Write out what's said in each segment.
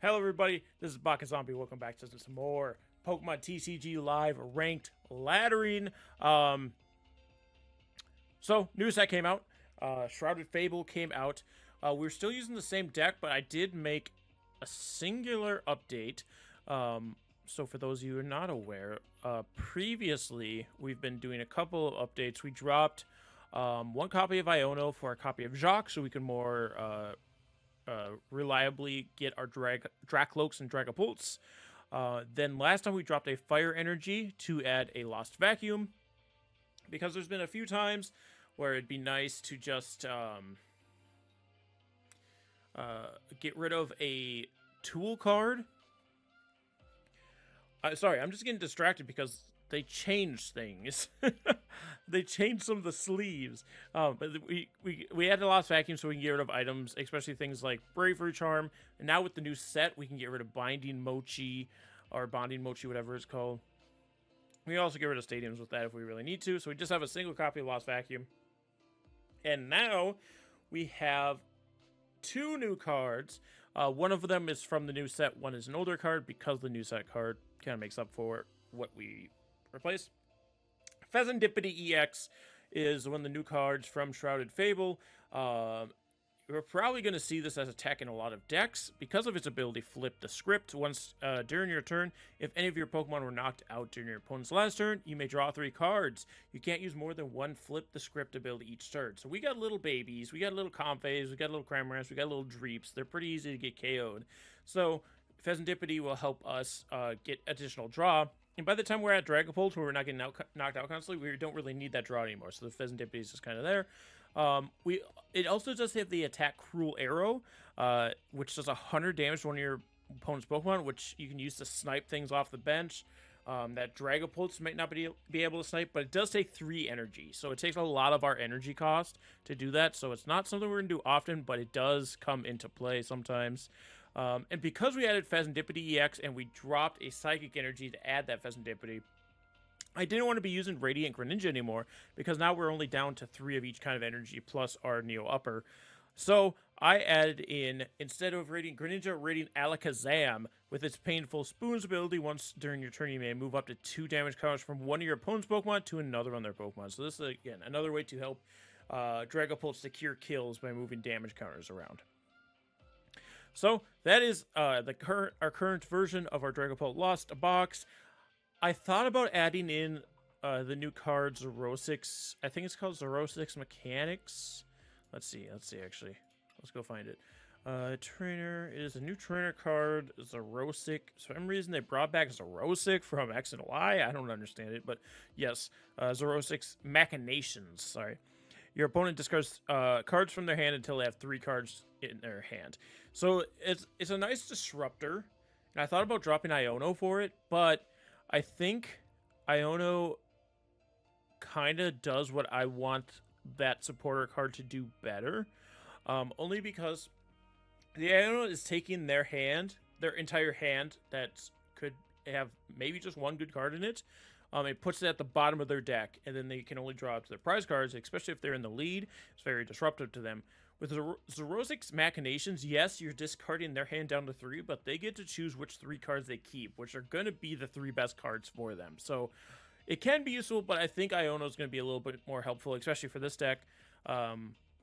Hello everybody, this is Baka Zombie. Welcome back to some more Pokemon TCG Live ranked laddering. So new set came out. Shrouded Fable came out. We're still using the same deck, but I did make a singular update. So for those of you who are not aware, previously we've been doing a couple of updates. We dropped one copy of Iono for a copy of Jacq, so we can more reliably get our Drakloaks and Dragapults. Then last time we dropped a Fire Energy to add a Lost Vacuum, because there's been a few times where it'd be nice to just get rid of a tool card. Sorry, I'm just getting distracted because they changed things. They changed some of the sleeves. But we added a Lost Vacuum so we can get rid of items, especially things like Bravery Charm. And now with the new set, we can get rid of Binding Mochi, or Bonding Mochi, whatever it's called. We can also get rid of stadiums with that if we really need to. So we just have a single copy of Lost Vacuum. And now we have two new cards. One of them is from the new set. One is an older card because the new set card kind of makes up for what we replaced. Fezandipiti EX is one of the new cards from Shrouded Fable. We're probably going to see this as a tech in a lot of decks because of its ability to flip the script. Once during your turn, if any of your Pokemon were knocked out during your opponent's last turn, you may draw 3 cards. You can't use more than one flip the script ability each turn. So we got little babies, we got little Comfeys, we got little Cramorants, we got little Dreeps. They're pretty easy to get KO'd. So Fezandipiti will help us get additional draw. And by the time we're at Dragapult, where we're not getting knocked out constantly, we don't really need that draw anymore. So the Fezandipiti is just kind of there. It also does have the attack Cruel Arrow, which does 100 damage to one of your opponent's Pokemon, which you can use to snipe things off the bench. That Dragapults might not be able to snipe, but it does take 3 energy. So it takes a lot of our energy cost to do that. So it's not something we're going to do often, but it does come into play sometimes. And because we added Fezandipiti EX and we dropped a Psychic Energy to add that Fezandipiti, I didn't want to be using Radiant Greninja anymore because now we're only down to 3 of each kind of energy plus our Neo Upper. So I added in, instead of Radiant Greninja, Radiant Alakazam with its Painful Spoons ability. Once during your turn, you may move up to 2 damage counters from one of your opponent's Pokemon to another on their Pokemon. So this is, again, another way to help Dragapult secure kills by moving damage counters around. So that is our current version of our Dragapult Lost box. I thought about adding in the new card Zerosix. I think it's called Zerosix Mechanics. Let's see, actually. Let's go find it. Trainer. It is a new trainer card, Zerosix. For some reason, they brought back Zerosix from X and Y. I don't understand it, but yes. Zerosix Machinations, sorry. Your opponent discards cards from their hand until they have 3 cards in their hand. So it's a nice disruptor. And I thought about dropping Iono for it, but I think Iono kind of does what I want that supporter card to do better. Only because the Iono is taking their entire hand that could have maybe just one good card in it. It puts it at the bottom of their deck, and then they can only draw up to their prize cards, especially if they're in the lead. It's very disruptive to them. With Zerosix Machinations, yes, you're discarding their hand down to 3, but they get to choose which 3 cards they keep, which are going to be the 3 best cards for them. So it can be useful, but I think Iono is going to be a little bit more helpful, especially for this deck.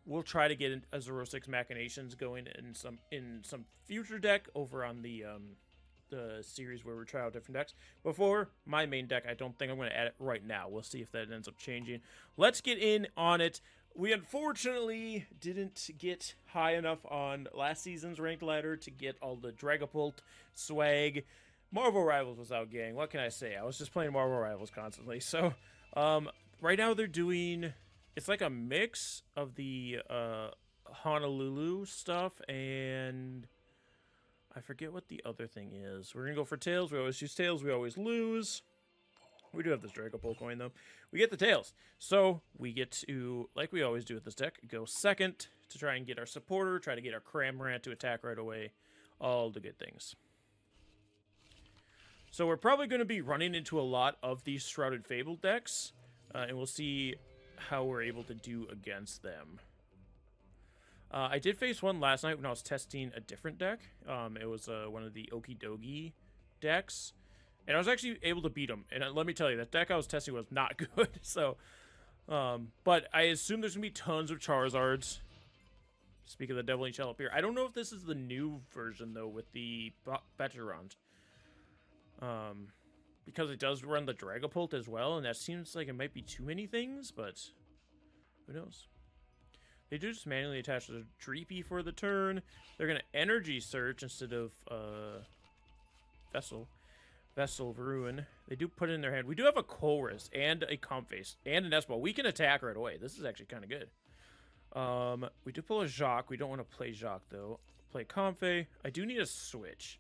We'll try to get a Zerosix Machinations going in some future deck over on the series where we try out different decks. Before my main deck, I don't think I'm going to add it right now. We'll see if that ends up changing. Let's get in on it. We unfortunately didn't get high enough on last season's ranked ladder to get all the Dragapult swag. Marvel Rivals was out, gang. What can I say? I was just playing Marvel Rivals constantly. So right now they're doing, it's like a mix of the Honolulu stuff and I forget what the other thing is. We're going to go for Tails. We always use Tails. We always lose. We do have this Dragapult coin, though. We get the Tails. So we get to, like we always do with this deck, go second to try and get our supporter, try to get our Cramorant to attack right away. All the good things. So we're probably going to be running into a lot of these Shrouded Fable decks. And we'll see how we're able to do against them. I did face one last night when I was testing a different deck. It was one of the Okidogi decks, and I was actually able to beat him. And let me tell you, that deck I was testing was not good. So, but I assume there's gonna be tons of Charizards. Speak of the Devil Shell up here. I don't know if this is the new version though with the Veterant. Because it does run the Dragapult as well, and that seems like it might be too many things, but who knows? They do just manually attach the Dreepy for the turn. They're going to Energy Search instead of Vessel Ruin. They do put it in their hand. We do have a Colress and a Comfey and a Nest Ball. We can attack right away. This is actually kind of good. We do pull a Jacq. We don't want to play Jacq, though. Play Comfey. I do need a switch.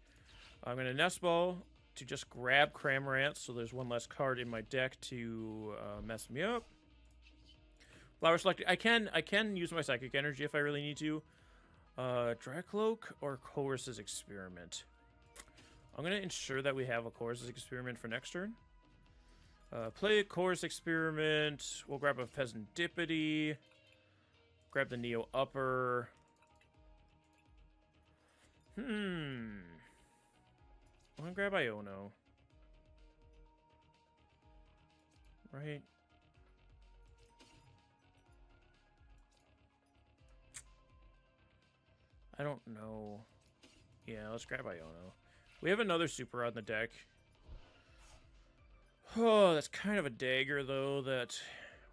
I'm going to Nest Ball to just grab Cramorant, so there's one less card in my deck to mess me up. Flower Select. I can use my Psychic Energy if I really need to. Drakloak or Colress's Experiment. I'm going to ensure that we have a Colress's Experiment for next turn. Play a Colress Experiment. We'll grab a Fezandipiti. Grab the Neo Upper. I'm gonna grab Iono. Right. I don't know. Yeah, let's grab Iono. We have another Super Rod in the deck. Oh, that's kind of a dagger, though, that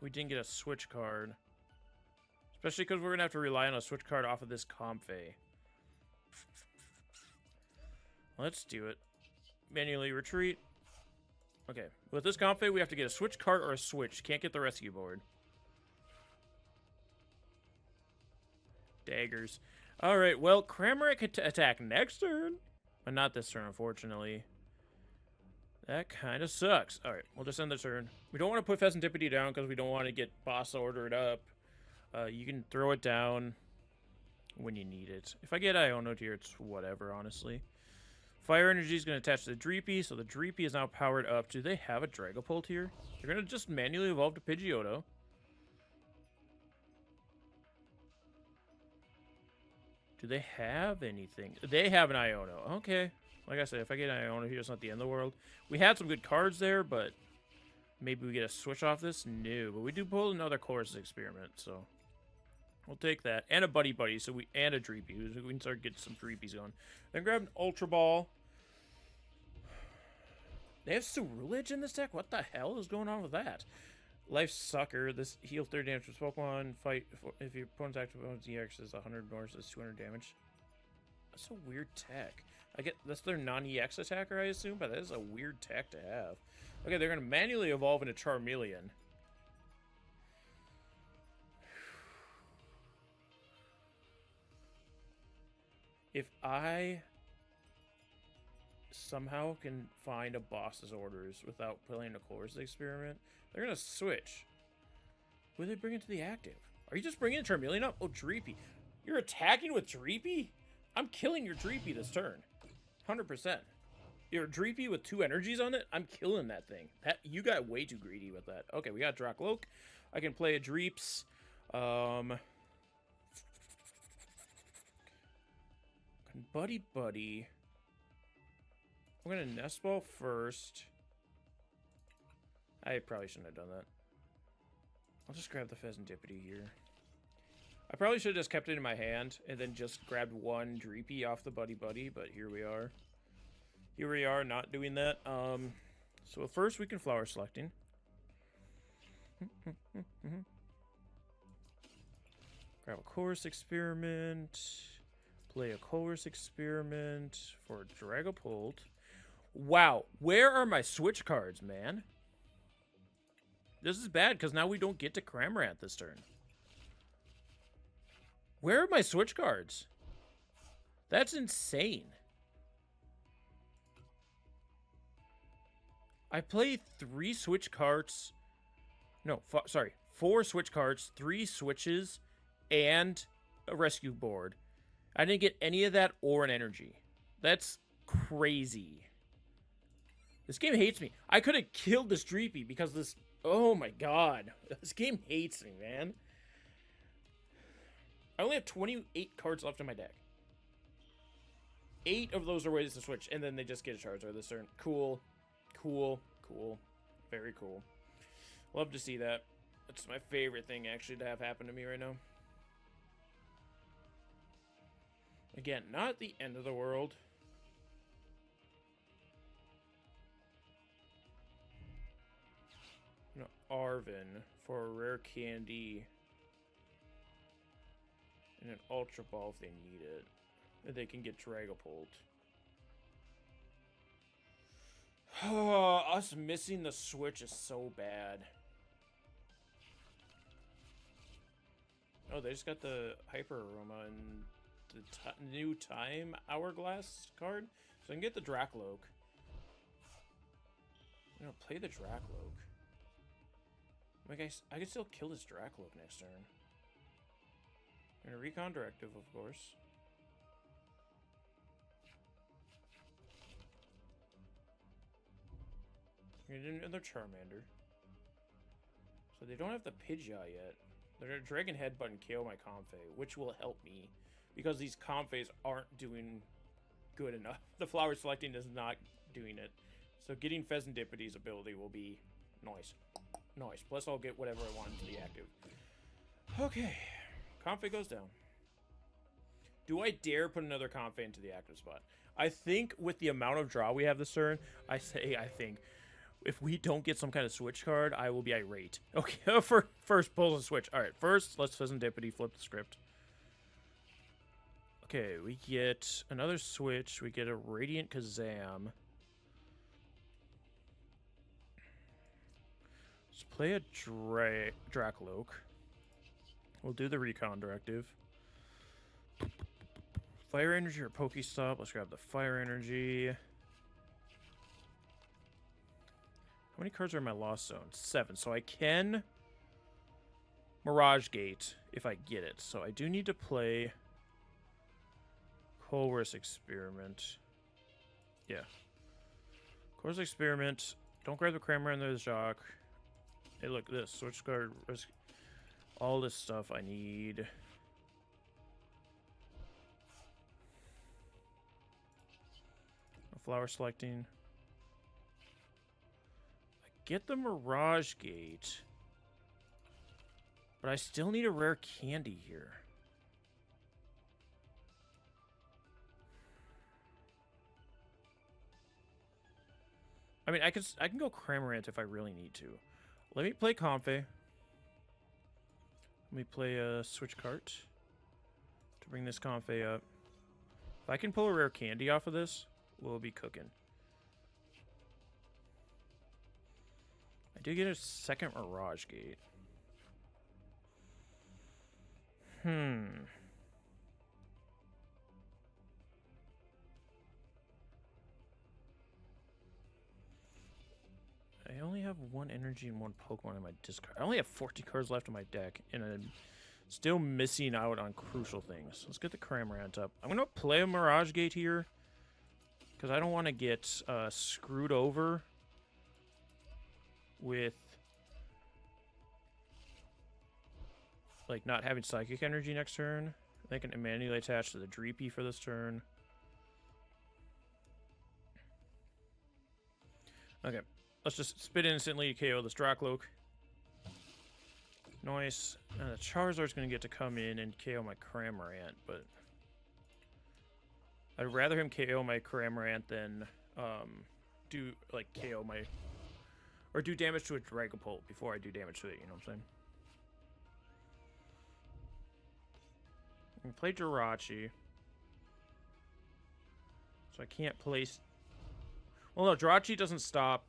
we didn't get a switch card. Especially because we're going to have to rely on a switch card off of this Comfey. Let's do it. Manually retreat. Okay. With this Comfey, we have to get a switch card or a switch. Can't get the rescue board. Daggers. Alright, well, Cramorant could attack next turn. But not this turn, unfortunately. That kind of sucks. Alright, we'll just end the turn. We don't want to put Fezandipiti down because we don't want to get boss ordered up. You can throw it down when you need it. If I get Iono here, it's whatever, honestly. Fire Energy is going to attach to the Dreepy, so the Dreepy is now powered up. Do they have a Dragapult here? They're going to just manually evolve to Pidgeotto. Do they have anything? They have an Iono. Okay. Like I said, if I get an Iono here, it's not the end of the world. We had some good cards there, but maybe we get a switch off this? No. But we do pull another Colress Experiment, so we'll take that. And a Buddy-Buddy, and a Dreepy. So we can start getting some Dreepies going. Then grab an Ultra Ball. They have Cerulege in this deck? What the hell is going on with that? Life Sucker. This heals 30 damage with Pokemon. Fight if your opponent's active opponent's EX is 100 Norse is 200 damage. That's a weird tech. That's their non-EX attacker, I assume, but that is a weird tech to have. Okay, they're gonna manually evolve into Charmeleon. If I somehow can find a boss's orders without playing a Colress Experiment, they're going to switch. Who are they bringing to the active? Are you just bringing Charmeleon up? Oh, Dreepy. You're attacking with Dreepy? I'm killing your Dreepy this turn. 100%. Your Dreepy with 2 energies on it? I'm killing that thing. You got way too greedy with that. Okay, we got Drakloak. I can play a Dreeps. Buddy-Buddy. I'm going to Nest Ball first. I probably shouldn't have done that. I'll just grab the Fezandipiti here. I probably should have just kept it in my hand and then just grabbed one Dreepy off the Buddy-Buddy, but here we are. Here we are, not doing that. So first we can Flower Selecting. Grab a Colress Experiment. Play a Colress Experiment for a Dragapult. Wow, where are my switch cards, man? This is bad, because now we don't get to Cramorant this turn. Where are my switch cards? That's insane. I play 3 switch cards. No, sorry. 4 switch cards, 3 switches, and a rescue board. I didn't get any of that or an energy. That's crazy. This game hates me. I could have killed this Dreepy because this... Oh my god. This game hates me, man. I only have 28 cards left in my deck. 8 of those are ways to switch, and then they just get a Charizard this turn. Cool. Cool. Cool. Very cool. Love to see that. That's my favorite thing, actually, to have happen to me right now. Again, not the end of the world. Arvin for a Rare Candy and an Ultra Ball if they need it. And they can get Dragapult. Oh, us missing the Switch is so bad. Oh, they just got the Hyper Aroma and the new Time Hourglass card. So I can get the Drakloak. You know, play the Drakloak. Like, I can still kill this Drakloak next turn. And a Recon Directive, of course. And another Charmander. So they don't have the Pidgeot yet. They're Dragon Headbutt and KO my Comfey, which will help me. Because these Comfeys aren't doing good enough. The Flower Selecting is not doing it. So getting Fezandipiti's ability will be nice. Nice. Plus I'll get whatever I want to be active. Okay. Comfey goes down. Do I dare put another Comfey into the active spot? I think with the amount of draw we have this turn, I think. If we don't get some kind of switch card, I will be irate. Okay, first pull the switch. Alright, first, let's Fezandipiti flip the script. Okay, we get another switch. We get a Radiant Alakazam. Let's play a Drakloak. We'll do the Recon Directive. Fire Energy or PokéStop. Let's grab the Fire Energy. How many cards are in my Lost Zone? 7. So I can Mirage Gate if I get it. So I do need to play Colress Experiment. Yeah. Colress Experiment. Don't grab the Cramorant and the Jacq. Hey, look, this. Switch card. All this stuff I need. Flower Selecting. I get the Mirage Gate. But I still need a Rare Candy here. I mean, I can go Cramorant if I really need to. Let me play Comfey. Let me play a Switch Cart to bring this Comfey up. If I can pull a Rare Candy off of this, we'll be cooking. I do get a second Mirage Gate. I only have 1 energy and 1 Pokemon in my discard. I only have 40 cards left in my deck, and I'm still missing out on crucial things. Let's get the Cramorant up. I'm going to play a Mirage Gate here, because I don't want to get screwed over with, like, not having Psychic Energy next turn. I can manually attach to the Dreepy for this turn. Okay. Let's just spit instantly to KO this Drakloak. Nice. And the Charizard's going to get to come in and KO my Cramorant, but I'd rather him KO my Cramorant than do, like, KO my... Or do damage to a Dragapult before I do damage to it, you know what I'm saying? I can play Jirachi. So I can't place... Well, no, Jirachi doesn't stop...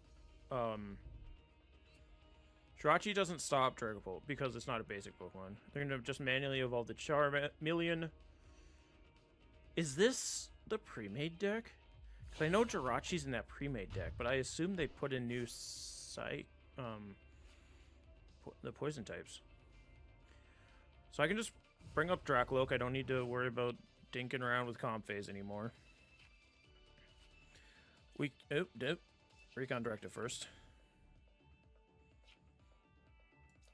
Jirachi doesn't stop Dragapult because it's not a basic Pokemon. They're going to just manually evolve the Charmeleon. Is this the pre-made deck? Because I know Jirachi's in that pre-made deck, but I assume they put in new the poison types. So I can just bring up Drakloak. I don't need to worry about dinking around with Comfeys anymore. Recon Directive first.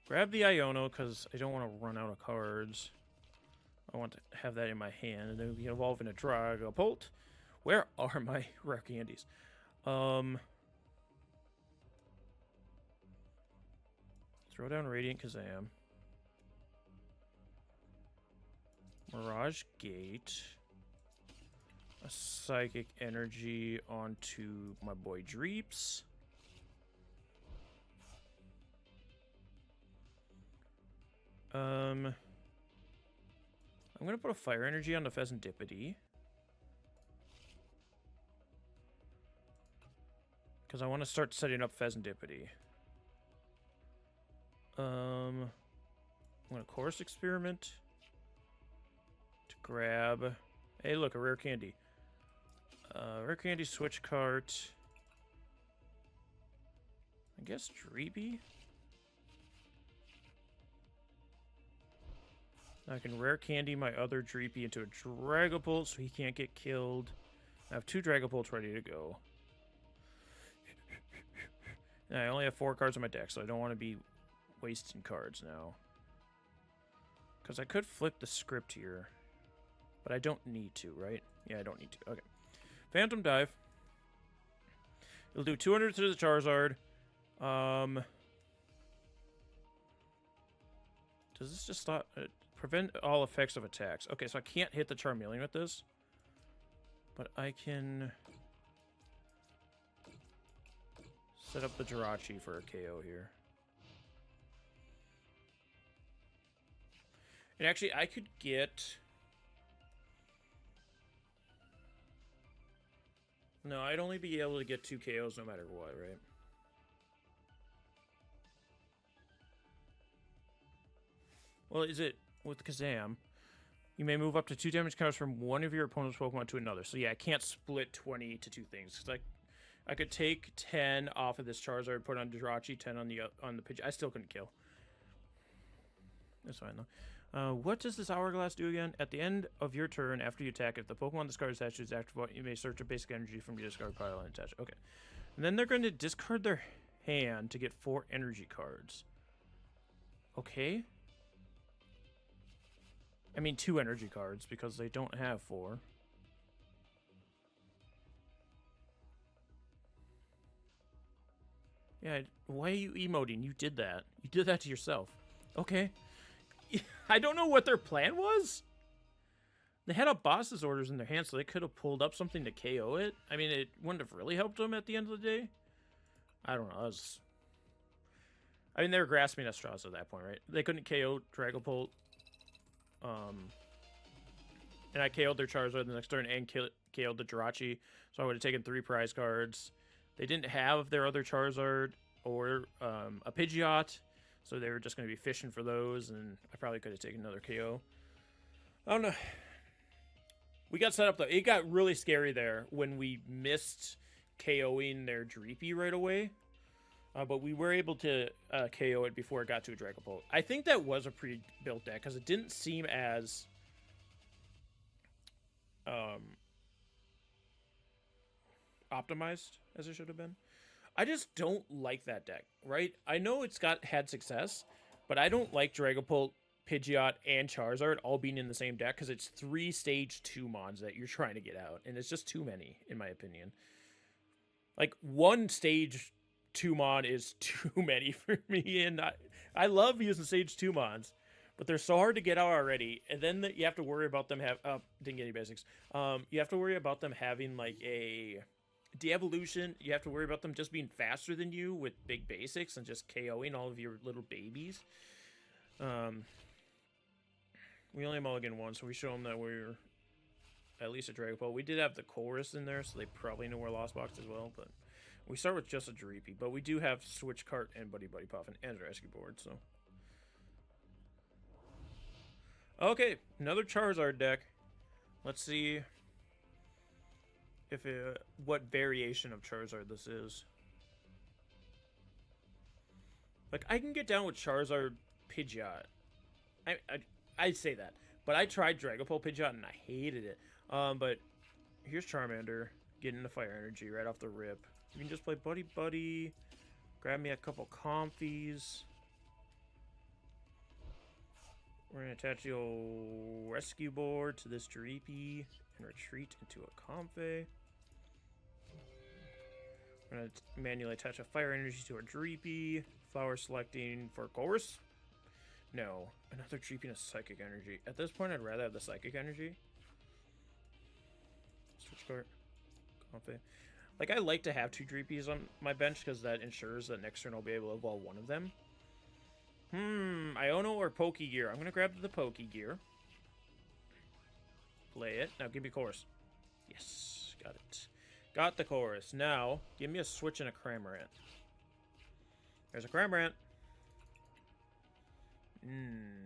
Grab the Iono because I don't want to run out of cards. I want to have that in my hand, and then we can evolve in a Dragapult. Where are my rare candies? Throw down Radiant Alakazam. Mirage Gate. A Psychic Energy onto my boy Dreeps. I'm gonna put a Fire Energy on the Fezandipiti. Because I want to start setting up Fezandipiti. I'm gonna Course Experiment to grab. Hey, look, a Rare Candy. Rare Candy Switch Cart. I guess Dreepy. I can Rare Candy my other Dreepy into a Dragapult so he can't get killed. I have 2 Dragapults ready to go. And I only have 4 cards in my deck, so I don't want to be wasting cards now. Because I could flip the script here. But I don't need to, right? Yeah, I don't need to. Okay. Phantom Dive. It'll do 200 to the Charizard. Does this just stop... prevent all effects of attacks. Okay, so I can't hit the Charmeleon with this. But I can... set up the Jirachi for a KO here. And actually, I could get... No, I'd only be able to get 2 KOs no matter what, right? Well, is it with Kazam? You may move up to 2 damage counters from one of your opponent's Pokemon to another. So yeah, I can't split 20 to 2 things. Cause I could take 10 off of this Charizard, put on Jirachi, 10 on the Pidgey. I still couldn't kill. That's fine though. What does this Hourglass do again? At the end of your turn, after you attack, if the Pokemon discarded attached to its active button, you may search a basic energy from your discard pile and attach. Okay. And then they're going to discard their hand to get 4 energy cards. Okay. I mean 2 energy cards because they don't have 4. Yeah, why are you emoting? You did that. You did that to yourself. Okay. I don't know what their plan was. They had a boss's orders in their hands, so they could have pulled up something to KO it. I mean, it wouldn't have really helped them at the end of the day. I don't know. I mean, they were grasping at straws at that point, right? They couldn't KO Dragapult. And I KO'd their Charizard the next turn and KO'd the Jirachi, so I would have taken 3 prize cards. They didn't have their other Charizard or a Pidgeot, so they were just going to be fishing for those, and I probably could have taken another KO. I don't know. We got set up, though. It got really scary there when we missed KOing their Dreepy right away. But we were able to KO it before it got to a Dragapult. I think that was a pre-built deck, because it didn't seem as... optimized as it should have been. I just don't like that deck, right? I know it's had success, but I don't like Dragapult, Pidgeot, and Charizard all being in the same deck because it's 3 stage 2 mons that you're trying to get out, and it's just too many, in my opinion. Like, 1 stage 2 mon is too many for me, and I love using stage 2 mons, but they're so hard to get out already, and then you have to worry about them didn't get any basics. You have to worry about them having, like, a... de-evolution. You have to worry about them just being faster than you with big basics and just KOing all of your little babies. We only mulligan 1, so we show them that we're at least a Dragapult. We did have the Colress in there, so they probably know we're Lost Box as well, but we start with just a Dreepy. But we do have Switch Cart and Buddy-Buddy Poffin and Rescue Board, so... Okay, another Charizard deck. Let's see... what variation of Charizard this is. Like, I can get down with Charizard Pidgeot. I'd say that. But I tried Dragapult Pidgeot and I hated it. But here's Charmander getting the Fire Energy right off the rip. You can just play Buddy-Buddy. Grab me a couple Comfeys. We're going to attach the old Rescue Board to this Dreepy and retreat into a Comfey. We're going to manually attach a Fire Energy to our Dreepy. Flower selecting for Colress. No, another Dreepy and a Psychic Energy. At this point, I'd rather have the Psychic Energy. Switch Cart. Comfey. Like, I like to have 2 Dreepies on my bench because that ensures that next turn I'll be able to evolve one of them. Iono or Pokégear. I'm going to grab the Pokégear. Play it. Now, give me Colress. Yes, got it. Got the Colress. Now, give me a Switch and a Cramorant. There's a Cramorant.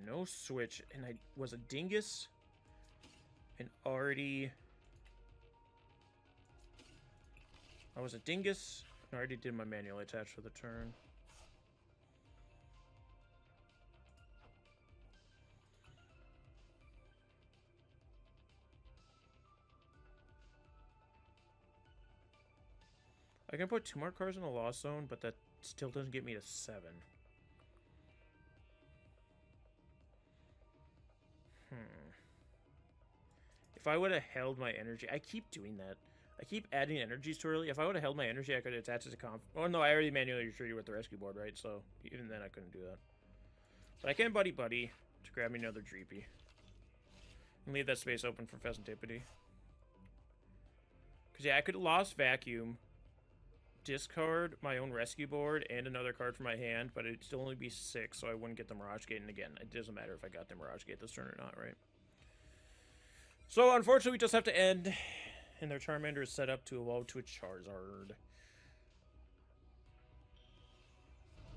No Switch. And I was a Dingus. And already... I was a Dingus. I already did my manual attach for the turn. I can put 2 more cards in the Lost Zone, but that still doesn't get me to 7. If I would have held my energy... I keep doing that. I keep adding energies too early. If I would have held my energy, I could have attached it to Conf... Oh, no, I already manually retreated with the Rescue Board, right? So, even then, I couldn't do that. But I can Buddy-Buddy to grab me another Dreepy. And leave that space open for Fezandipiti. Because, yeah, I could Lost Vacuum... discard my own Rescue Board and another card from my hand, but it'd still only be 6, so I wouldn't get the Mirage Gate. And again, it doesn't matter if I got the Mirage Gate this turn or not, right? So, unfortunately, we just have to end, and their Charmander is set up to evolve to a Charizard.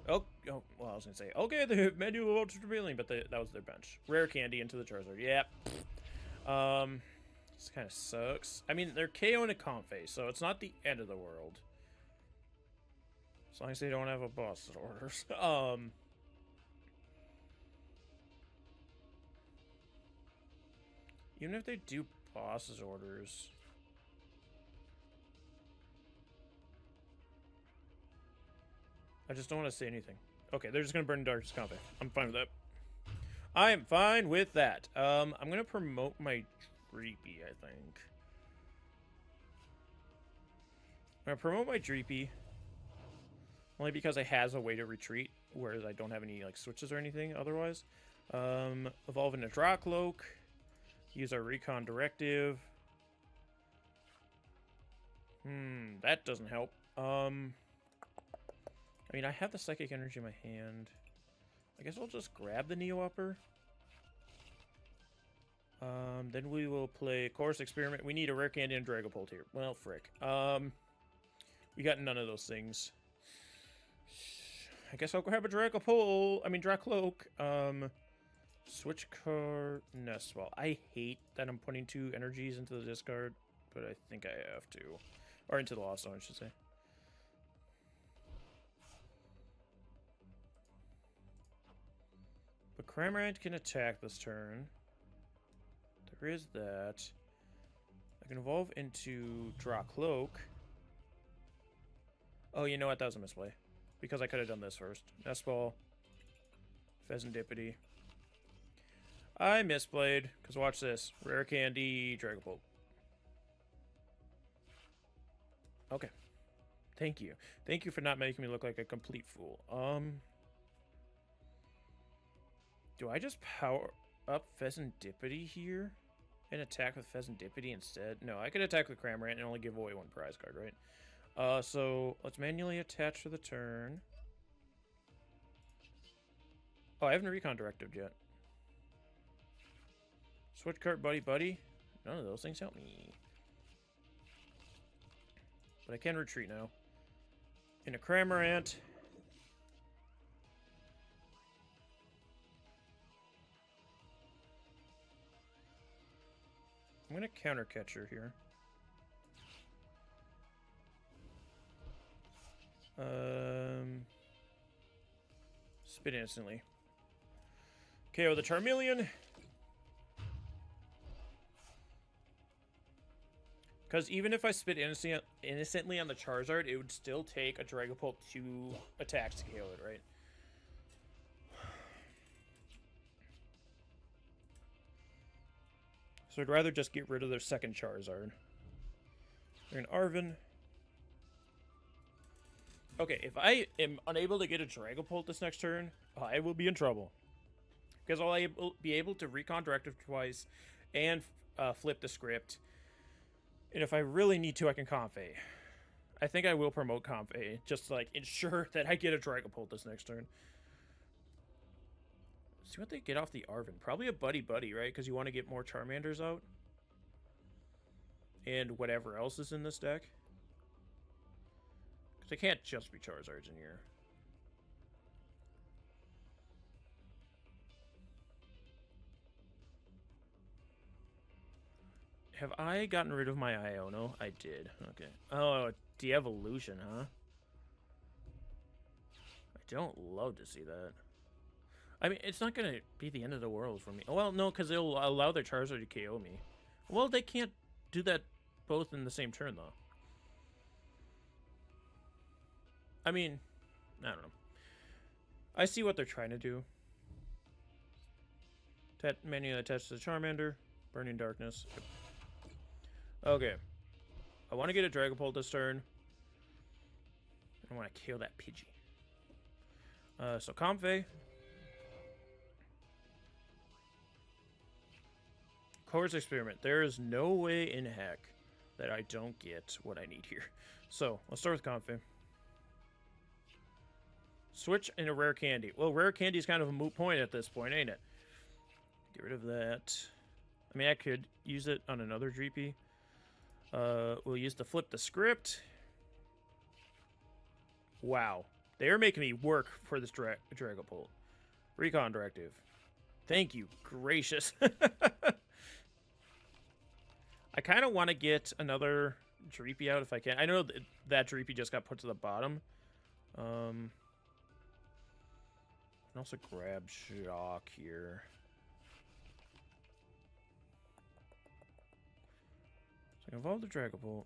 Oh, well, I was going to say, okay, the menu evolved to Chameleon, but that was their bench. Rare Candy into the Charizard. Yeah. This kind of sucks. I mean, they're KOing a Comfey, so it's not the end of the world. As long as they don't have a boss orders. Even if they do boss's orders. I just don't want to say anything. Okay, they're just going to burn Darkest Comfey. I'm fine with that. I am fine with that. I'm going to promote my Dreepy, I think. I'm going to promote my Dreepy. Only because it has a way to retreat, whereas I don't have any like switches or anything otherwise. Evolve into Drakloak. Use our Recon Directive. That doesn't help. I mean, I have the Psychic Energy in my hand. I guess I'll just grab the Neo Upper. Then we will play Course Experiment. We need a Rare Candy and Dragapult here. Well, frick. We got none of those things. I guess I'll grab a Drakloak. Switch card, Nest Ball. I hate that I'm putting 2 energies into the discard, but I think I have to. Or into the Lost Zone, I should say. But Cramorant can attack this turn. There is that. I can evolve into Drakloak. Oh, you know what? That was a misplay. Because I could have done this first. Nest Ball. Fezandipiti. I misplayed. Because watch this. Rare Candy Dragapult. Okay. Thank you. Thank you for not making me look like a complete fool. Do I just power up Fezandipiti here? And attack with Fezandipiti instead? No, I could attack with Cramorant and only give away 1 prize card, right? So let's manually attach for the turn. Oh, I haven't Recon Directive yet. Switch Cart Buddy-Buddy. None of those things help me. But I can retreat now. In a Cramorant. I'm going to counter Catcher here. Spit instantly. KO the Charmeleon. Because even if I spit innocently on the Charizard, it would still take a Dragapult 2 attacks to KO it, right? So I'd rather just get rid of their second Charizard. They're an Arven. Okay, if I am unable to get a Dragapult this next turn, I will be in trouble. Because I'll be able to Recon Directive twice and flip the script. And if I really need to, I can Comfey. I think I will promote Comfey, just to, like, ensure that I get a Dragapult this next turn. See what they get off the Arven. Probably a Buddy-Buddy, right? Because you want to get more Charmanders out. And whatever else is in this deck. Because they can't just be Charizards in here. Have I gotten rid of my Iono? I did. Okay. Oh, de-evolution, huh? I don't love to see that. I mean, it's not going to be the end of the world for me. Well, no, because it'll allow their Charizard to KO me. Well, they can't do that both in the same turn, though. I mean, I don't know. I see what they're trying to do. Manually attached to the Charmander. Burning Darkness. Okay. I want to get a Dragapult this turn. I want to kill that Pidgey. So Comfey. Colress Experiment. There is no way in heck that I don't get what I need here. So, let's start with Comfey. Switch into Rare Candy. Well, Rare Candy is kind of a moot point at this point, ain't it? Get rid of that. I mean, I could use it on another Dreepy. We'll use the flip the script. Wow. They're making me work for this Dragapult. Recon Directive. Thank you. Gracious. I kind of want to get another Dreepy out if I can. I know that Dreepy just got put to the bottom. And also grab Jacq here. So I can evolve the Dragapult.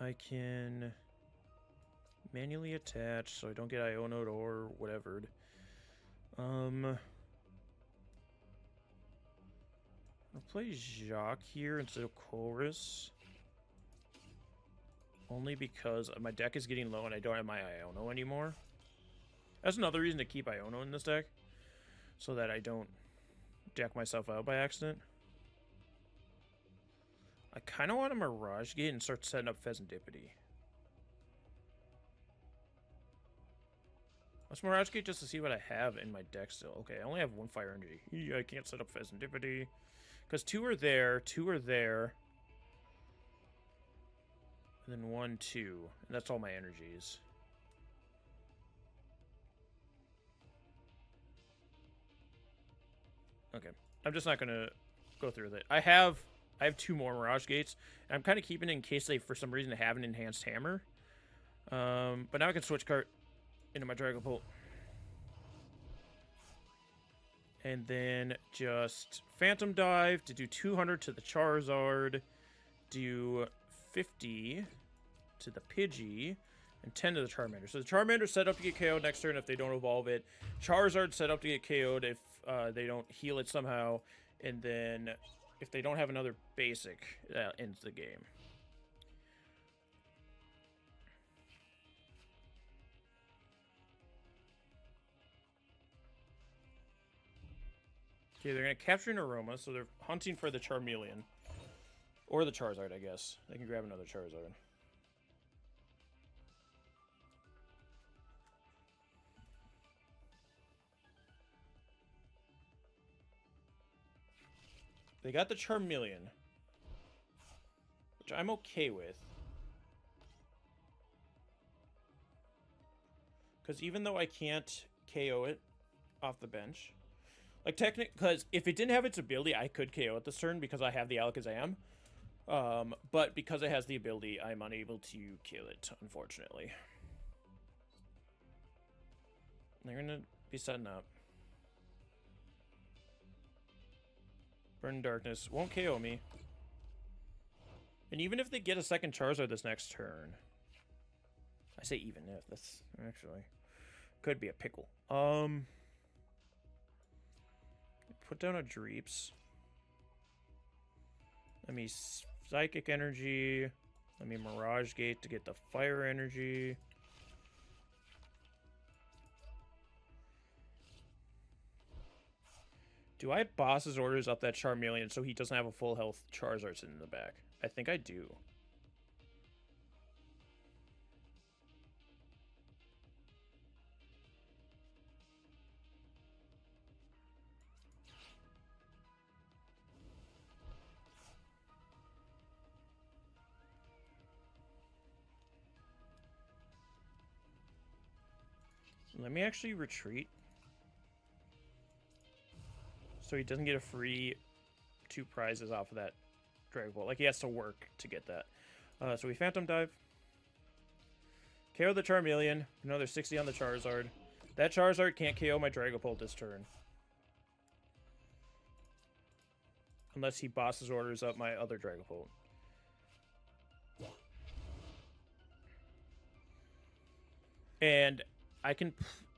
I can manually attach so I don't get Iono or whatever. I'll play Jacq here instead of Colress. Only because my deck is getting low and I don't have my Iono anymore. That's another reason to keep Iono in this deck. So that I don't deck myself out by accident. I kind of want a Mirage Gate and start setting up Fezandipiti. Let's Mirage Gate just to see what I have in my deck still. Okay, I only have one Fire Energy. I can't set up Fezandipiti. Because two are there. And then 1, 2. And that's all my energies. Okay. I'm just not going to go through with it. I have 2 more Mirage Gates. And I'm kind of keeping it in case they, for some reason, have an enhanced hammer. But now I can switch cart into my Dragapult. And then just Phantom Dive to do 200 to the Charizard. Do 50 to the Pidgey. And 10 to the Charmander. So the Charmander set up to get KO'd next turn if they don't evolve it. Charizard set up to get KO'd if they don't heal it somehow. And then if they don't have another basic, that ends the game. Okay, they're going to capture an Aroma, so they're hunting for the Charmeleon. Or the Charizard, I guess. They can grab another Charizard. They got the Charmeleon, which I'm okay with. Because even though I can't KO it off the bench, like because if it didn't have its ability, I could KO it this turn because I have the Alakazam. But because it has the ability, I'm unable to kill it, unfortunately. They're going to be setting up. Burn Darkness won't KO me. And even if they get a second Charizard this next turn, I say even if, that's actually could be a pickle. put down a Dreeps. Let me Psychic Energy. Let me Mirage Gate to get the Fire Energy. Do I boss's orders up that Charmeleon so he doesn't have a full health Charizard sitting in the back? I think I do. Let me actually retreat. So he doesn't get a free 2 prizes off of that Dragapult. Like, he has to work to get that. So we Phantom Dive. KO the Charmeleon. Another 60 on the Charizard. That Charizard can't KO my Dragapult this turn. Unless he bosses orders up my other Dragapult. And I can...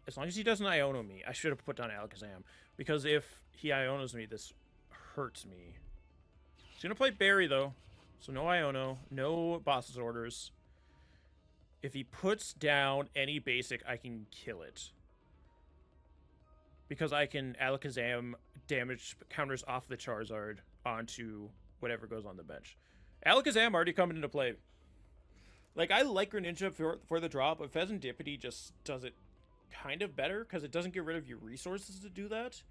As long as he doesn't Iono me, I should have put down Alakazam. Because if he Ionos me, this hurts me. He's going to play Berry, though. So no Iono, no boss's orders. If he puts down any basic, I can kill it. Because I can Alakazam damage counters off the Charizard onto whatever goes on the bench. Alakazam already coming into play. Like, I like Greninja for the draw, but Fezandipiti just does it kind of better because it doesn't get rid of your resources to do that.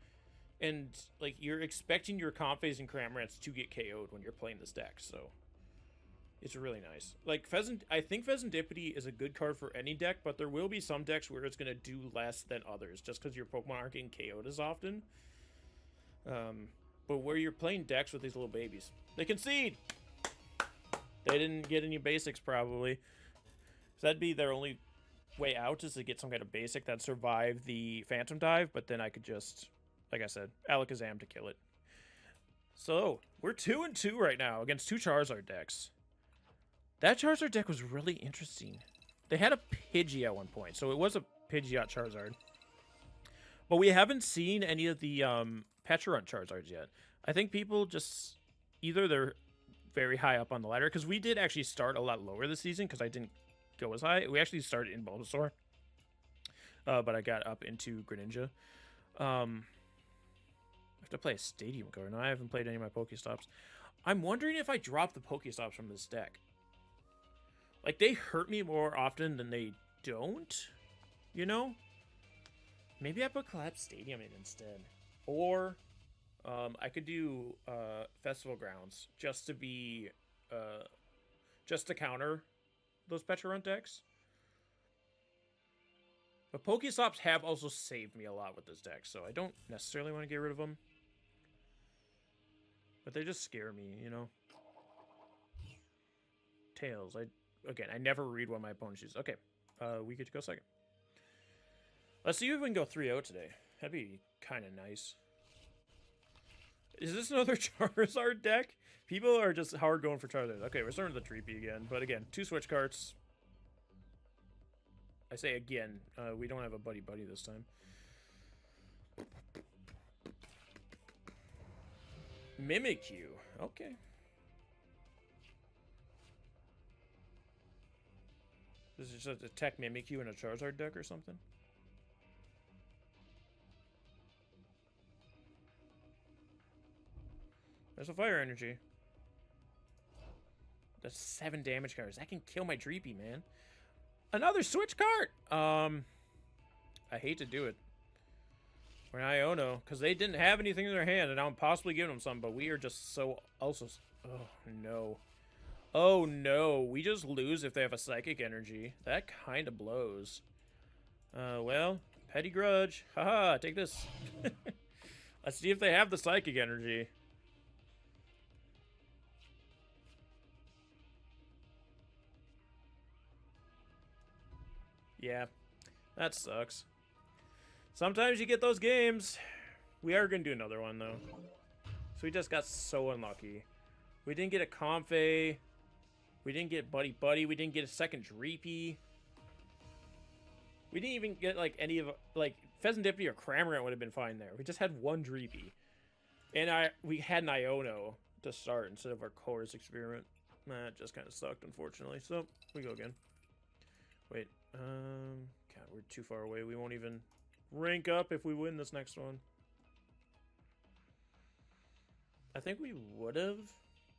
And, like, you're expecting your Comfeys and Cramorants to get KO'd when you're playing this deck, so it's really nice. Like, I think Fezandipiti is a good card for any deck, but there will be some decks where it's going to do less than others just because your Pokemon aren't getting KO'd as often. But where you're playing decks with these little babies, they concede! They didn't get any basics, probably. So that'd be their only way out, is to get some kind of basic that survived the Phantom Dive, but then I could just, like I said, Alakazam to kill it. So, we're 2-2 right now against 2 Charizard decks. That Charizard deck was really interesting. They had a Pidgey at one point, so it was a Pidgeot Charizard. But we haven't seen any of the Pecharunt Charizards yet. I think people just, either they're very high up on the ladder, because we did actually start a lot lower this season, because I didn't go as high. We actually started in Bulbasaur, but I got up into Greninja. I have to play a Stadium card. No, I haven't played any of my Pokéstops. I'm wondering if I drop the Pokéstops from this deck. Like, they hurt me more often than they don't, you know? Maybe I put Collapse Stadium in instead. Or I could do Festival Grounds just to be just to counter those Pecharunt decks. But Pokéstops have also saved me a lot with this deck, so I don't necessarily want to get rid of them. But they just scare me, you know? Tails. Again, I never read what my opponent chooses. Okay, we get to go second. Let's see if we can go 3-0 today. That'd be kind of nice. Is this another Charizard deck? People are just hard going for Charizard. Okay, we're starting with the Dreepy again. But again, 2 Switch Carts. I say again, we don't have a Buddy-Buddy this time. Mimikyu. Okay. This is just a Tech Mimikyu in a Charizard deck or something? There's a Fire Energy. That's 7 damage cards. That can kill my Dreepy, man. Another Switch Cart! I hate to do it. Or an Iono, because they didn't have anything in their hand, and I'm possibly giving them some, but we are just so also... Oh, no. Oh, no. We just lose if they have a Psychic Energy. That kind of blows. Well, Petty Grudge. Haha, take this. Let's see if they have the Psychic Energy. Yeah, that sucks. Sometimes you get those games. We are going to do another one, though. So we just got so unlucky. We didn't get a Comfey. We didn't get Buddy-Buddy. We didn't get a second Dreepy. We didn't even get, like, any of... Like, Fezandipiti or Cramorant would have been fine there. We just had one Dreepy. And we had an Iono to start instead of our Colress experiment. That just kind of sucked, unfortunately. So, we go again. Wait, God, we're too far away. We won't even rank up if we win this next one. I think we would have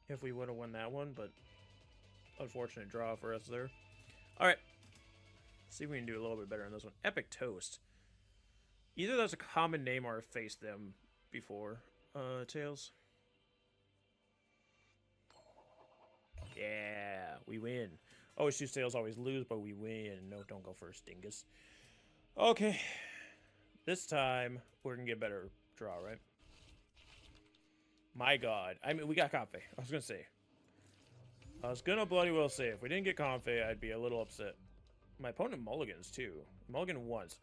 if we would have won that one, but unfortunate draw for us there. Alright. See if we can do a little bit better on this one. Epic Toast. Either that's a common name or I've faced them before. Tails. Yeah, we win. Oh, choose Tails always lose, but we win. No, don't go first, dingus. Okay. This time, we're going to get a better draw, right? My God. I mean, we got Comfey. I was going to say. I was going to bloody well say, if we didn't get Comfey, I'd be a little upset. My opponent mulligans, too. Mulligan once.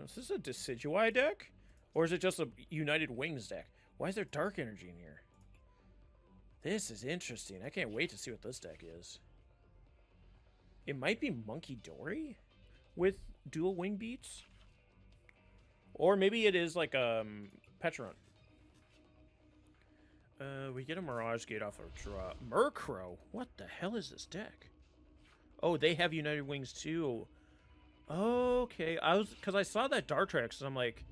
Is this a Decidueye deck? Or is it just a United Wings deck? Why is there Dark Energy in here? This is interesting. I can't wait to see what this deck is. It might be Monkey Dory with dual wing beats. Or maybe it is like Petron. We get a Mirage Gate off our draw. Murkrow? What the hell is this deck? Oh, they have United Wings too. Okay, because I saw that Dartrix and I'm like,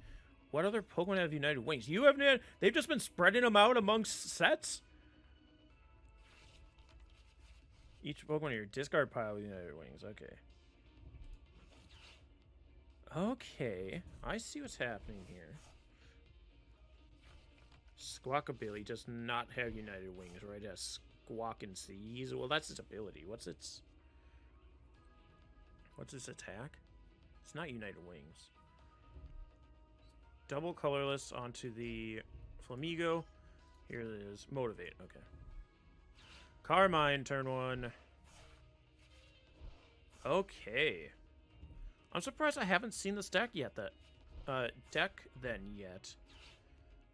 what other Pokemon have United Wings? You have they've just been spreading them out amongst sets? Each Pokemon in your discard pile with United Wings. Okay. Okay. I see what's happening here. Squawkabilly does not have United Wings, right? It has Squawk and Seize. Well, that's its ability. What's its attack? It's not United Wings. Double colorless onto the Flamigo. Here it is. Motivate. Okay. Carmine, turn 1. Okay. I'm surprised I haven't seen this deck yet. Yet.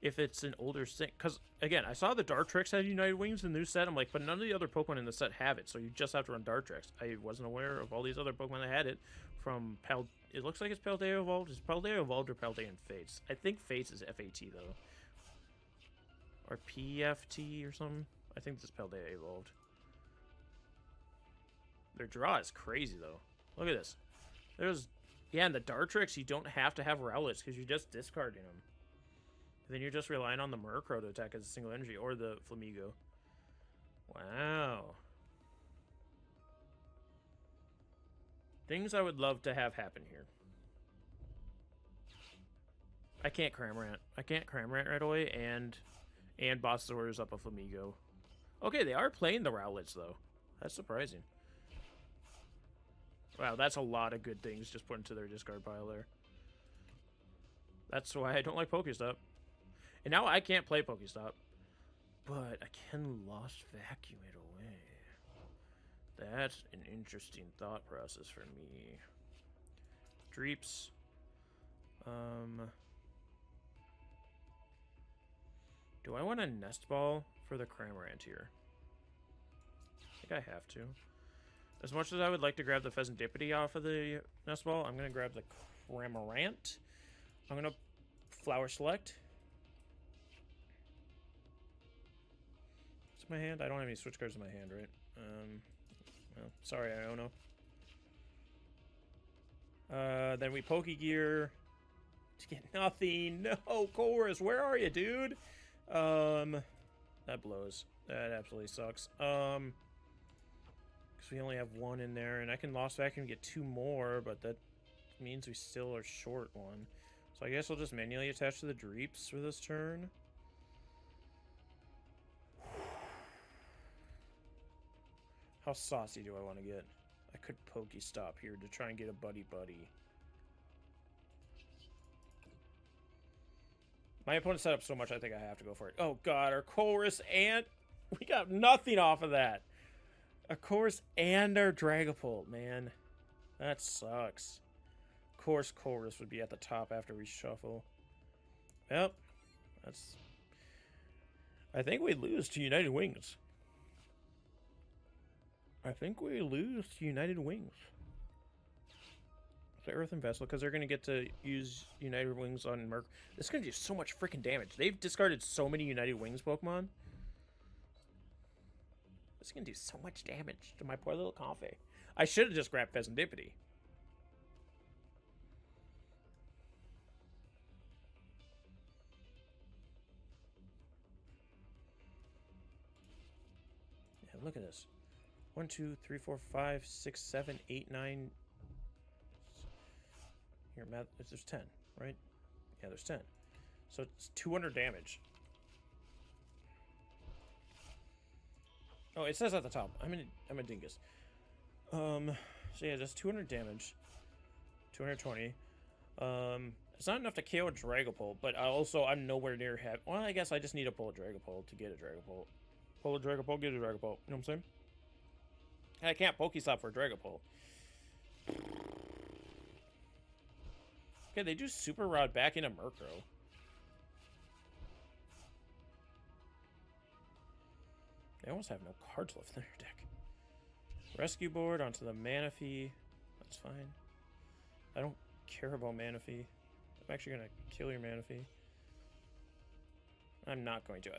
If it's an older thing. Because, again, I saw the Dartrix had United Wings in the new set. I'm like, but none of the other Pokemon in the set have it. So you just have to run Dartrix. I wasn't aware of all these other Pokemon that had it. From Pal... It looks like it's Paldea Evolved. Is Paldea Evolved or Paldea and Fates? I think Fates is FAT, though. Or PFT or something. I think this is Paldea Evolved. Their draw is crazy, though. Look at this. Yeah, and the Dartrix, you don't have to have Rowlets because you're just discarding them. And then you're just relying on the Murkrow to attack as a single energy, or the Flamigo. Wow. Things I would love to have happen here. I can't Cramorant. I can't Cramorant right away, and Boss orders up a Flamigo. Okay, they are playing the Rowlets, though. That's surprising. Wow, that's a lot of good things just put into their discard pile there. That's why I don't like PokéStop. And now I can't play PokéStop. But I can Lost Vacuum it away. That's an interesting thought process for me. Dreeps. Do I want a Nest Ball for the Cramorant here? I think I have to. As much as I would like to grab the Fezandipiti off of the Nest Ball, I'm going to grab the Cramorant. I'm going to Flower Select. What's my hand? I don't have any switch cards in my hand, right? Well, sorry, Iono. Then we Pokégear to get nothing. No, Colress, where are you, dude? That blows. That absolutely sucks. Because we only have one in there, and I can Lost Vacuum and get 2 more, but that means we still are short 1. So I guess I'll just manually attach to the Dreeps for this turn. How saucy do I want to get? I could PokéStop here to try and get a Buddy-Buddy. My opponent set up so much, I think I have to go for it. Oh god, our Colress and... We got nothing off of that. A Colress and our Dragapult, man. That sucks. Of course Colress would be at the top after we shuffle. Yep. That's... I think we lose to United Wings. I think we lose to United Wings. The Earthen Vessel, because they're going to get to use United Wings on Merc. This is going to do so much freaking damage. They've discarded so many United Wings Pokemon. This is going to do so much damage to my poor little Comfey. I should have just grabbed Fezandipiti. Yeah, look at this. 1, 2, 3, 4, 5, 6, 7, 8, 9... Here, math, there's 10, right? Yeah, there's 10. So it's 200 damage. Oh, it says at the top. I'm a dingus. So yeah, that's 200 damage. 220. It's not enough to KO a Dragapult, but I'm nowhere near heavy. Well, I guess I just need to pull a Dragapult to get a Dragapult. Pull a Dragapult, get a Dragapult. You know what I'm saying? And I can't PokéStop for a Dragapult. Okay, they do Super Rod back into Murkrow. They almost have no cards left in their deck. Rescue Board onto the Manaphy. That's fine. I don't care about Manaphy. I'm actually going to kill your Manaphy. I'm not going to.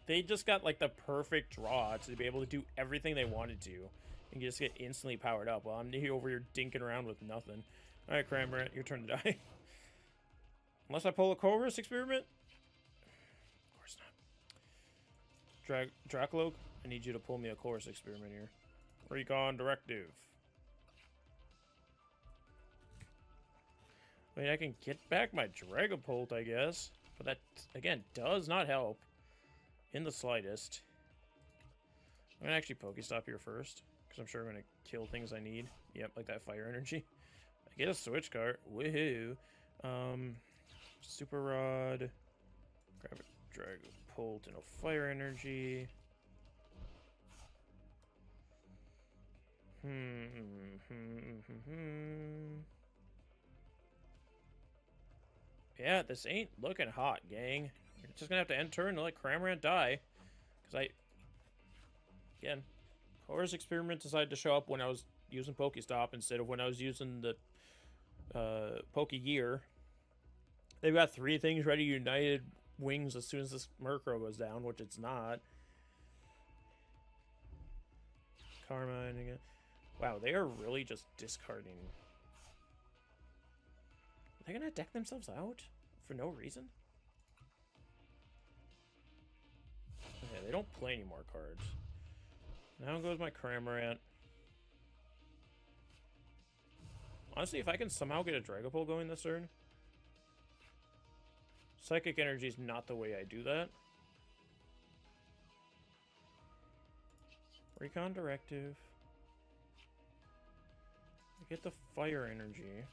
They just got like the perfect draw to be able to do everything they wanted to and just get instantly powered up while I'm over here dinking around with nothing. Alright, Cramorant, your turn to die. Unless I pull a Colress experiment? Of course not. Drakloak, I need you to pull me a Colress experiment here. Recon Directive. I mean, I can get back my Dragapult, I guess. But that, again, does not help. In the slightest. I'm going to actually PokéStop here first. Because I'm sure I'm going to kill things I need. Yep, like that fire energy. I get a Switch Cart. Woohoo. Super Rod. Grab a Dragapult and a fire energy. Yeah, this ain't looking hot, gang. You're just gonna have to end turn and let Cramorant die. Because again, Colress Experiment decided to show up when I was using PokéStop instead of when I was using the Pokégear. They've got 3 things ready United Wings as soon as this Murkrow goes down, which it's not. Carmine again. Wow, they are really just discarding. They're gonna deck themselves out for no reason? Okay, they don't play any more cards. Now goes my Cramorant. Honestly, if I can somehow get a Dragapult going this turn. Psychic Energy is not the way I do that. Recon Directive. I get the Fire Energy.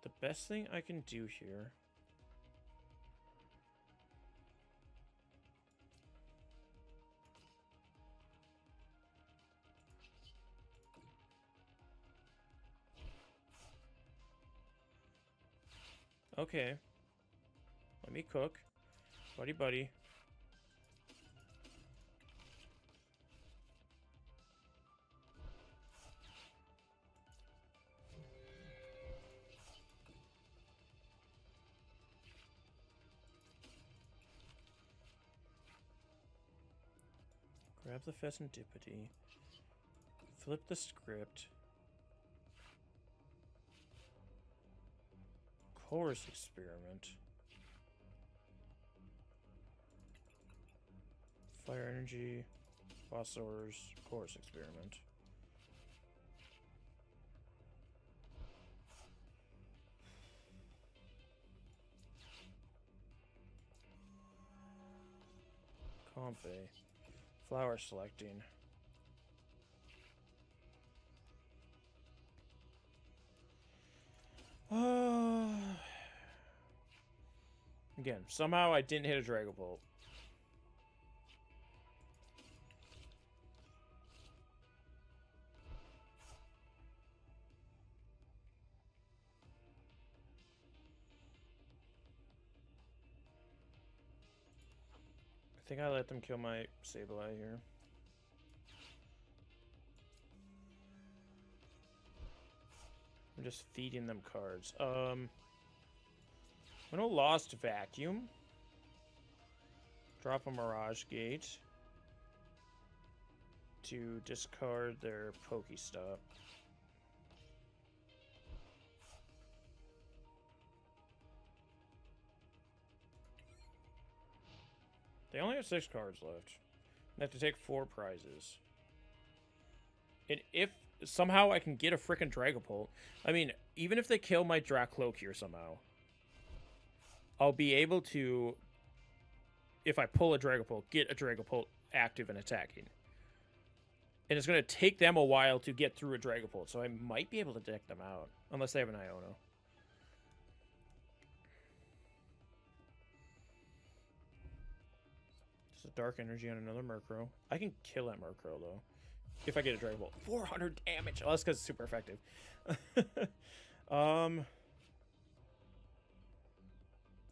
The best thing I can do here... Okay. Let me cook. Buddy-Buddy. Grab the Fezandipiti. Flip the script. Colress Experiment. Fire Energy. Bossors. Colress Experiment. Comfey. Flower selecting. Again, somehow I didn't hit a Dragapult. think I let them kill my Sableye here. I'm just feeding them cards. I'm gonna Lost Vacuum. Drop a Mirage Gate to discard their PokéStop. They only have 6 cards left. They have to take 4 prizes. And if somehow I can get a frickin' Dragapult, I mean, even if they kill my Drakloak here somehow, I'll be able to, if I pull a Dragapult, get a Dragapult active and attacking. And it's going to take them a while to get through a Dragapult, so I might be able to deck them out, unless they have an Iono. Just a Dark Energy on another Murkrow. I can kill that Murkrow, though, if I get a Dragapult. 400 damage! Oh, that's because it's super effective. I'm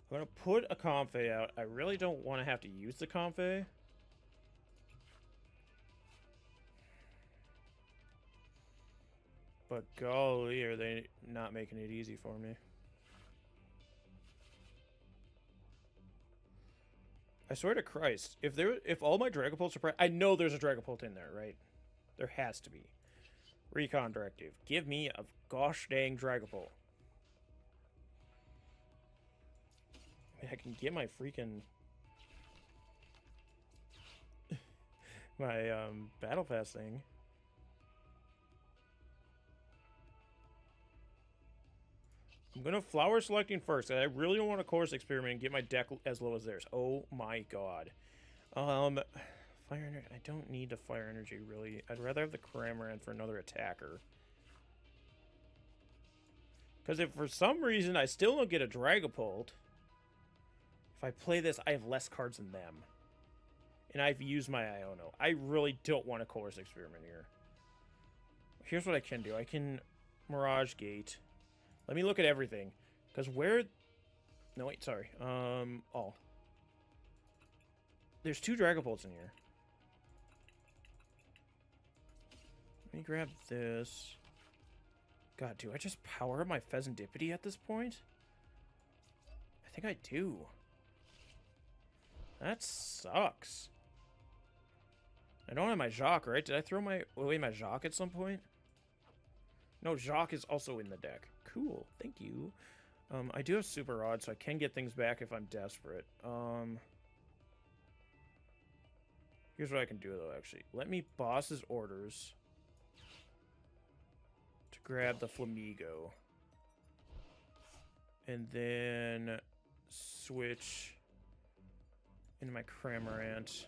going to put a Comfey out. I really don't want to have to use the Comfey. But golly, are they not making it easy for me. I swear to Christ, if all my Dragapults are I know there's a Dragapult in there, right? There has to be. Recon Directive. Give me a gosh dang Dragapult. I mean, I can get my freaking my Battle Pass thing. I'm gonna Flower Selecting first. I really don't want to Course Experiment and get my deck as low as theirs. Oh my god. Fire Energy. I don't need the Fire Energy, really. I'd rather have the Cramorant for another attacker. Because if for some reason I still don't get a Dragapult, if I play this, I have less cards than them. And I've used my Iono. I really don't want to Course Experiment here. Here's what I can do. I can Mirage Gate. Let me look at everything. Because where... No, wait, sorry. Oh. There's 2 Dragapults in here. Let me grab this. God, do I just power up my Fezandipiti at this point? I think I do. That sucks. I don't have my Jacq, right? Did I throw away my Jacq at some point? No, Jacq is also in the deck. Cool, thank you. I do have Super Rod, so I can get things back if I'm desperate. Here's what I can do, though, actually. Let me Boss's Orders to grab the Flamigo. And then switch into my Cramorant.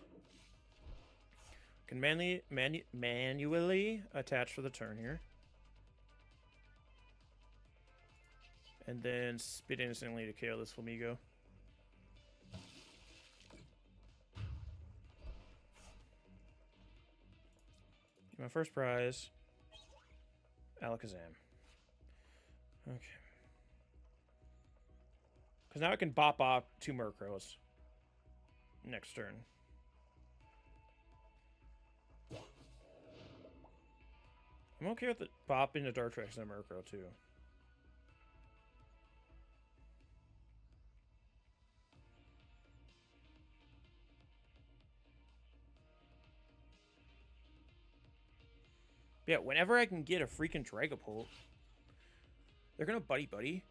Can manually attach for the turn here. And then spit instantly to KO this Flamigo. My first prize, Alakazam. Okay. Because now I can bop 2 Murkrows next turn. I'm okay with the bop into Dartrix and Murkrow too. Yeah, whenever I can get a freaking Dragapult, they're gonna Buddy-Buddy.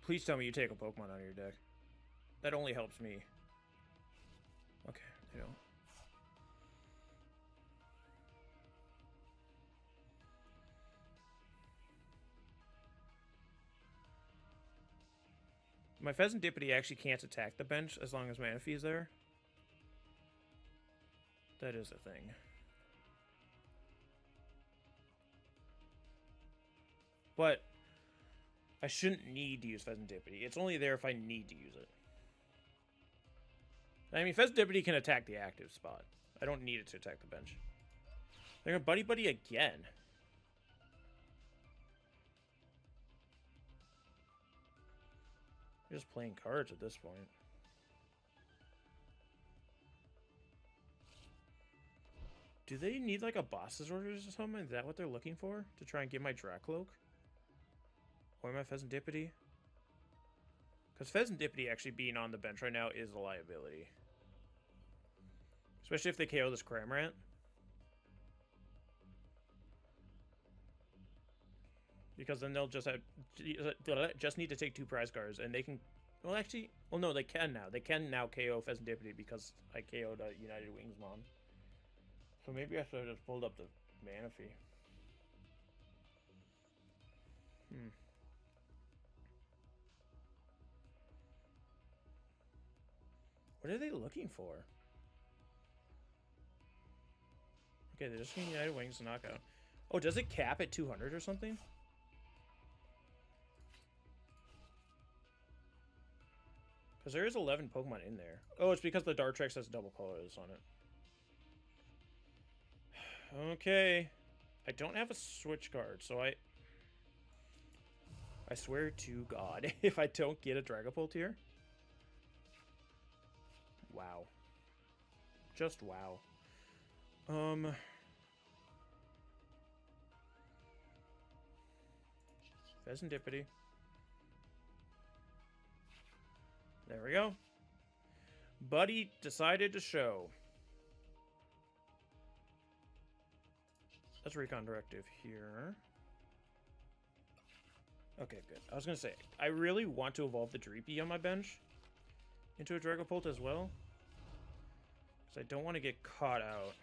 Please tell me you take a Pokemon out of your deck. That only helps me. Okay, they don't. My Fezandipiti actually can't attack the bench as long as Manaphy is there. That is a thing. But I shouldn't need to use Fezandipiti. It's only there if I need to use it. I mean, Fezandipiti can attack the active spot. I don't need it to attack the bench. They're gonna Buddy-Buddy again. They're just playing cards at this point. Do they need like a boss's orders or something? Is that what they're looking for? To try and get my Drakloak? Or my Fezandipiti? Because Fezandipiti actually being on the bench right now is a liability. Especially if they KO this Cramorant. Because then they'll just need to take 2 prize cards, and they can... Well, actually... Well, no, they can now. They can now KO Fezandipiti because I KO'd United Wings Mom. So maybe I should have just pulled up the Manaphy. What are they looking for? Okay, they're just getting United Wings to knock out. Oh, does it cap at 200 or something? Because there is 11 Pokemon in there. Oh, it's because the Dartrix has double colors on it. Okay. I don't have a Switch card, so I swear to God, if I don't get a Dragapult here. Wow. Just wow. Fezandipiti. There we go. Buddy decided to show. Let's recon directive here. Okay, good. I was gonna say, I really want to evolve the Dreepy on my bench into a Dragapult as well. Because I don't want to get caught out.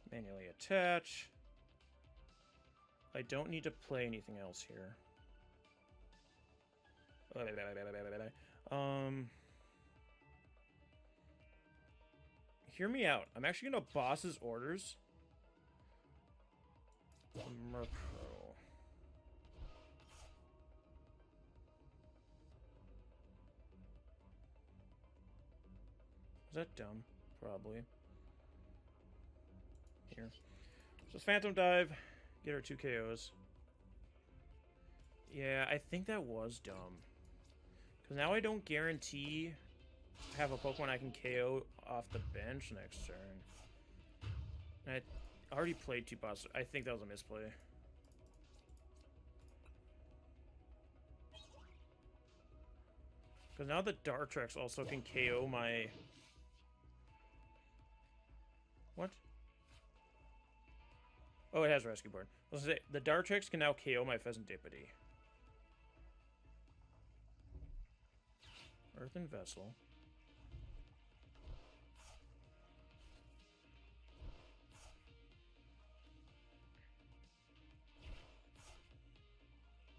Manually attach. I don't need to play anything else here. Hear me out. I'm actually gonna boss's orders. Murkrow. Is that dumb? Probably. Here. Just Phantom Dive. Get her 2 KOs. Yeah, I think that was dumb. Because now I don't guarantee have a Pokemon I can KO off the bench next turn. And I already played 2 bosses. I think that was a misplay. Because now the Dartrix also can KO my... What? Oh, it has Rescue Board. Let's say the Dartrix can now KO my Fezandipiti. Earthen Vessel.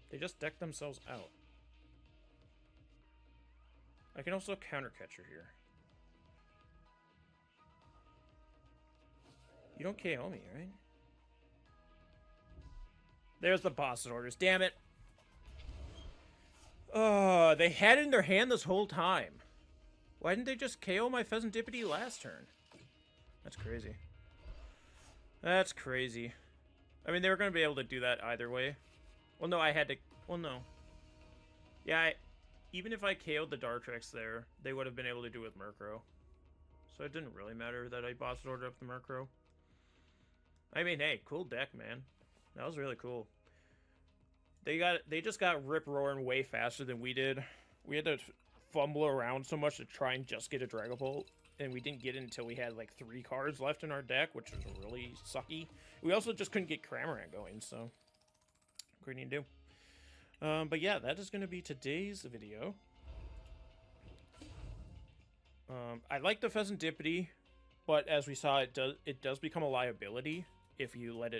They just deck themselves out. I can also counter Catcher here. You don't KO me, right? There's the boss's orders. Damn it. Oh, they had it in their hand this whole time. Why didn't they just KO my Fezandipiti last turn? That's crazy. That's crazy. I mean, they were going to be able to do that either way. Well, no, I had to... Well, no. Yeah, even if I KO'd the Dartrix there, they would have been able to do it with Murkrow. So it didn't really matter that I boss ordered up the Murkrow. I mean, hey, cool deck, man. That was really cool. They just got rip-roaring way faster than we did. We had to fumble around so much to try and just get a Dragapult. And we didn't get it until we had like 3 cards left in our deck, which was really sucky. We also just couldn't get Cramorant going, so... What do you need to do? But yeah, that is going to be today's video. I like the Fezandipiti, but as we saw, it does become a liability if you let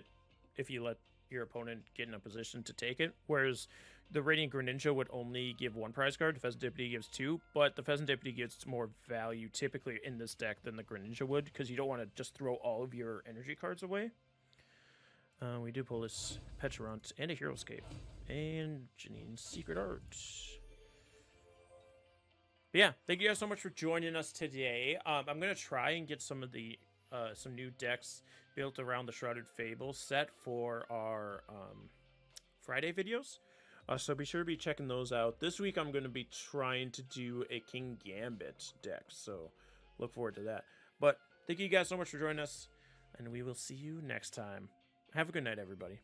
your opponent get in a position to take it. Whereas the Radiant Greninja would only give 1 prize card, the Fezandipiti gives 2, but the Fezandipiti gives more value typically in this deck than the Greninja would, because you don't want to just throw all of your energy cards away. We do pull this Pecharunt and a Heroescape. And Janine's Secret Art. But yeah, thank you guys so much for joining us today. I'm going to try and get some of the some new decks built around the Shrouded Fable set for our Friday videos. So be sure to be checking those out. This week I'm going to be trying to do a King Gambit deck, so look forward to that. But thank you guys so much for joining us, and we will see you next time. Have a good night, everybody.